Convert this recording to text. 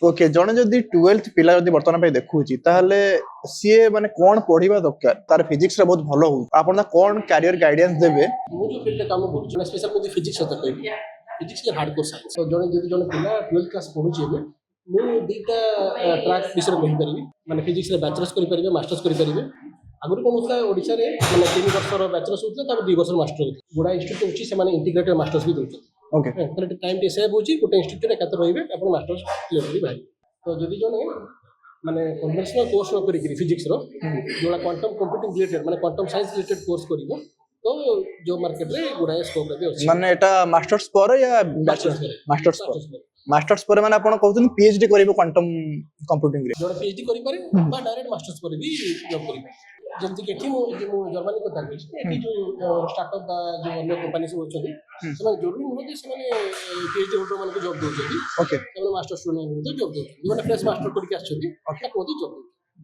Okay जने जदि 12th पिला जदि वर्तमान पे देखुची ताहले सीए माने कोन पढिबा दरकार तार फिजिक्स रे बहुत भलो हो आपण कोन कैरियर गाइडेंस देबे मु जो फील्ड काम करू मैं स्पेशल मुझे फिजिक्स होता कहबी फिजिक्स के हार्डकोर साइंस तो जने जदि जने पिला 12th क्लास पढुची एबे मु दीटा ट्रैक विषय कहि परिबी माने फिजिक्स रे बैचलर्स करि परिबे मास्टर्स करि परिबे आगुरी कोन होता ओडिसा रे माने 3 वर्षर बैचलर्स होता तब 2 वर्षर मास्टर होता गुडा इंस्टीट्यूट होची से माने इंटीग्रेटेड मास्टर्स भी दोछ ओके तो टाइम टे सेव होची गोटे इंस्टीट्यूट रे कत रहिबे आपण मास्टर्स क्लियर करि भाई तो जदि जने माने कन्वेंशनल कोर्स न करी फिजिक्स रो जोला क्वांटम कंप्यूटिंग रिलेटेड माने क्वांटम साइंस रिलेटेड कोर्स करिवो तो जो मार्केट रे गुडा स्कोप रे अछि माने एटा मास्टर्स पर या मास्टर्स पर मास्टर्स पर माने आपण कहउछन पीएचडी करिवो क्वांटम कंप्यूटिंग रे जोड़ा पीएचडी करि पारे बा डायरेक्ट मास्टर्स पर भी जॉब करि पारे जेमति के एठी मु जर्मनी को ताकि एठी जो स्टार्टअप बा जो अन्य कंपनी सब होछथि ସେମାନେ ଜରୁରୀ ନୁହେଁ ଯେ ସେମାନେ ପିଏଚଡି ହୋଲ୍ଡର ମାନଙ୍କୁ ଜବ୍ ଦେଉଛନ୍ତି ओके ସେମାନେ ମାଷ୍ଟର ଷ୍ଟୁଡେଣ୍ଟ ମାନଙ୍କୁ ଜବ୍ ଦେଉଛନ୍ତି ଯେଉଁମାନେ ଫ୍ରେଶ୍ ମାଷ୍ଟର କରିକି ଆସିଛନ୍ତି ତାକୁ ମଧ୍ୟ ଜବ୍ ଦେଉଛନ୍ତି।